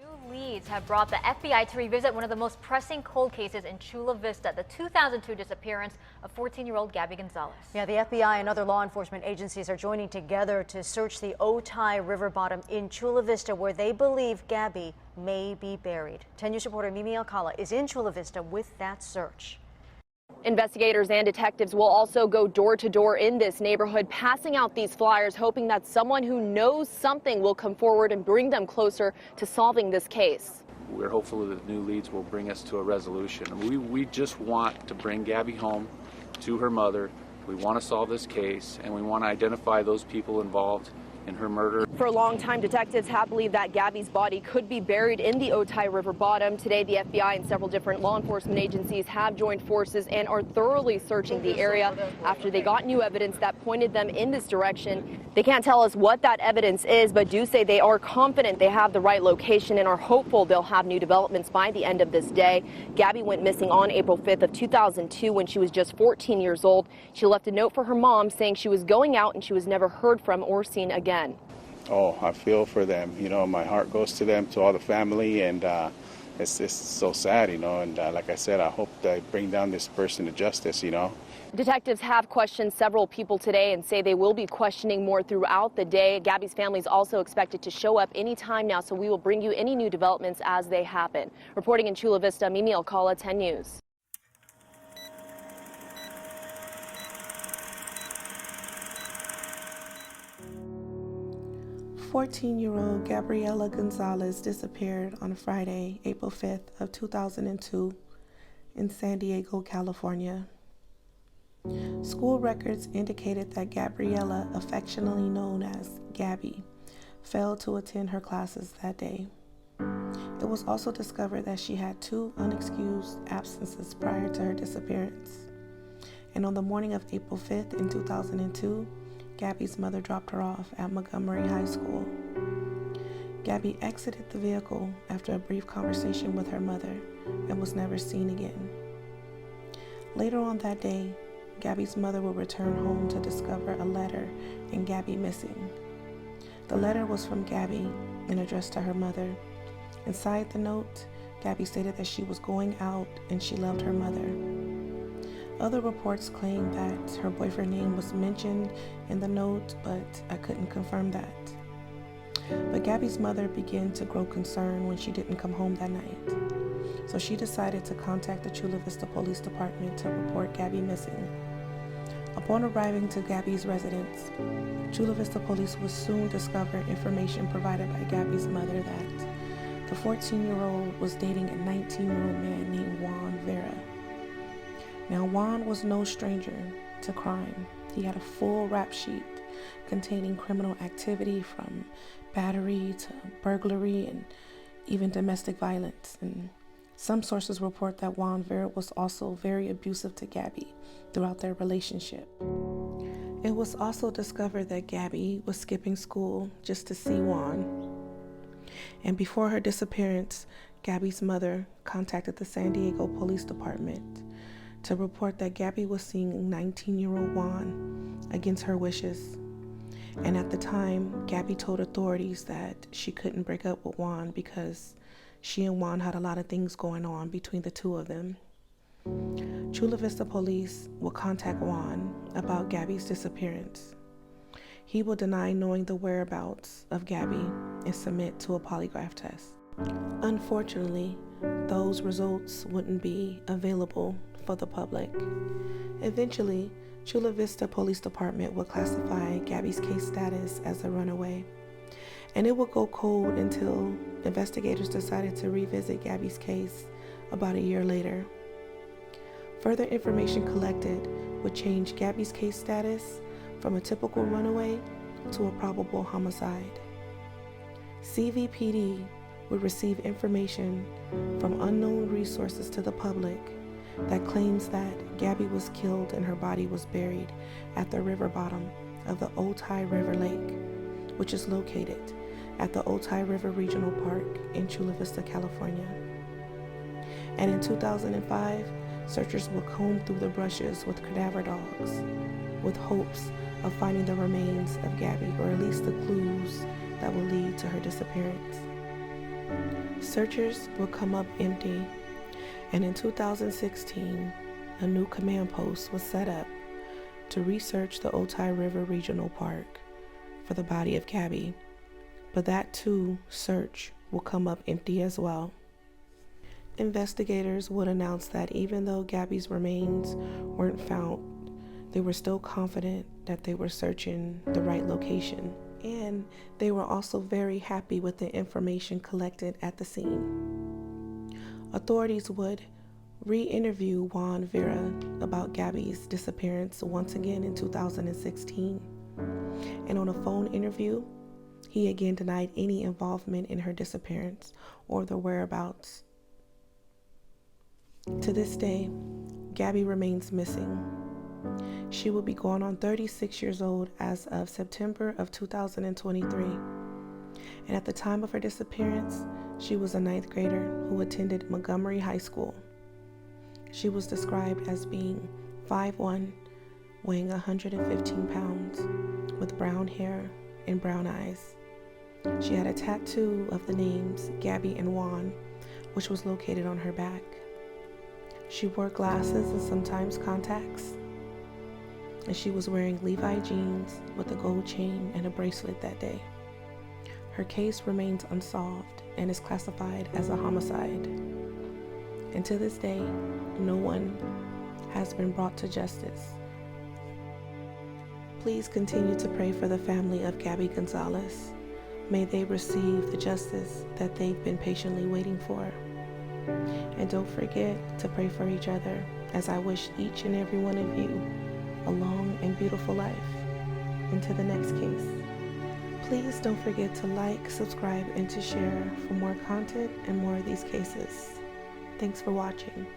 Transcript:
New leads have brought the FBI to revisit one of the most pressing cold cases in Chula Vista, the 2002 disappearance of 14-year-old Gaby Gonzalez. Yeah, the FBI and other law enforcement agencies are joining together to search the Otay River bottom in Chula Vista, where they believe Gaby may be buried. 10 News reporter Mimi Alcala is in Chula Vista with that search. Investigators and detectives will also go door to door in this neighborhood, passing out these flyers, hoping that someone who knows something will come forward and bring them closer to solving this case. We're hopeful that the new leads will bring us to a resolution. We just want to bring Gaby home to her mother. We want to solve this case, and we want to identify those people involved in her murder. For a long time, detectives have believed that Gaby's body could be buried in the Otay River bottom. Today, the FBI and several different law enforcement agencies have joined forces and are thoroughly searching the area after they got new evidence that pointed them in this direction. They can't tell us what that evidence is, but do say they are confident they have the right location and are hopeful they'll have new developments by the end of this day. Gaby went missing on April 5th of 2002 when she was just 14 years old. She left a note for her mom saying she was going out and she was never heard from or seen again. Oh, I feel for them. You know, my heart goes to them, to all the family, and it's so sad, you know, and like I said, I hope they bring down this person to justice, you know. Detectives have questioned several people today and say they will be questioning more throughout the day. Gaby's family is also expected to show up any time now, so we will bring you any new developments as they happen. Reporting in Chula Vista, Mimi Alcala, 10 News. "14-year-old Gabriela Gonzalez disappeared on Friday, April 5th of 2002 in San Diego, California. School records indicated that Gabriela, affectionately known as Gaby, failed to attend her classes that day. It was also discovered that she had 2 unexcused absences prior to her disappearance. And on the morning of April 5th in 2002, Gaby's mother dropped her off at Montgomery High School. Gaby exited the vehicle after a brief conversation with her mother and was never seen again. Later on that day, Gaby's mother will return home to discover a letter and Gaby missing. The letter was from Gaby and addressed to her mother. Inside the note, Gaby stated that she was going out and she loved her mother. Other reports claim that her boyfriend's name was mentioned in the note, but I couldn't confirm that. But Gaby's mother began to grow concerned when she didn't come home that night. So she decided to contact the Chula Vista Police Department to report Gaby missing. Upon arriving to Gaby's residence, Chula Vista Police would soon discover information provided by Gaby's mother that the 14-year-old was dating a 19-year-old man named Juan Vera. Now, Juan was no stranger to crime. He had a full rap sheet containing criminal activity from battery to burglary and even domestic violence. And some sources report that Juan Vera was also very abusive to Gaby throughout their relationship. It was also discovered that Gaby was skipping school just to see Juan. And before her disappearance, Gaby's mother contacted the San Diego Police Department to report that Gaby was seeing 19-year-old Juan against her wishes. And at the time, Gaby told authorities that she couldn't break up with Juan because she and Juan had a lot of things going on between the two of them. Chula Vista Police will contact Juan about Gaby's disappearance. He will deny knowing the whereabouts of Gaby and submit to a polygraph test. Unfortunately, those results wouldn't be available for the public. Eventually, Chula Vista Police Department will classify Gaby's case status as a runaway, and it will go cold until investigators decided to revisit Gaby's case about a year later. Further information collected would change Gaby's case status from a typical runaway to a probable homicide. CVPD would receive information from unknown resources to the public that claims that Gaby was killed and her body was buried at the river bottom of the Otay River Lake, which is located at the Otay River Regional Park in Chula Vista, California. And in 2005, searchers will comb through the brushes with cadaver dogs with hopes of finding the remains of Gaby, or at least the clues that will lead to her disappearance. Searchers will come up empty, and in 2016, a new command post was set up to research the Otay River Regional Park for the body of Gaby, but that too search will come up empty as well. Investigators would announce that even though Gaby's remains weren't found, they were still confident that they were searching the right location, and they were also very happy with the information collected at the scene. Authorities would re-interview Juan Vera about Gaby's disappearance once again in 2016, and on a phone interview, he again denied any involvement in her disappearance or their whereabouts. To this day, Gaby remains missing. She will be going on 36 years old as of September of 2023. And at the time of her disappearance, she was a 9th grader who attended Montgomery High School. She was described as being 5'1", weighing 115 pounds, with brown hair and brown eyes. She had a tattoo of the names Gaby and Juan, which was located on her back. She wore glasses and sometimes contacts, and she was wearing Levi jeans with a gold chain and a bracelet that day. Her case remains unsolved and is classified as a homicide. And to this day, no one has been brought to justice. Please continue to pray for the family of Gaby Gonzalez. May they receive the justice that they've been patiently waiting for. And don't forget to pray for each other, as I wish each and every one of you a long and beautiful life. Into the next case. Please don't forget to like, subscribe, and to share for more content and more of these cases. Thanks for watching.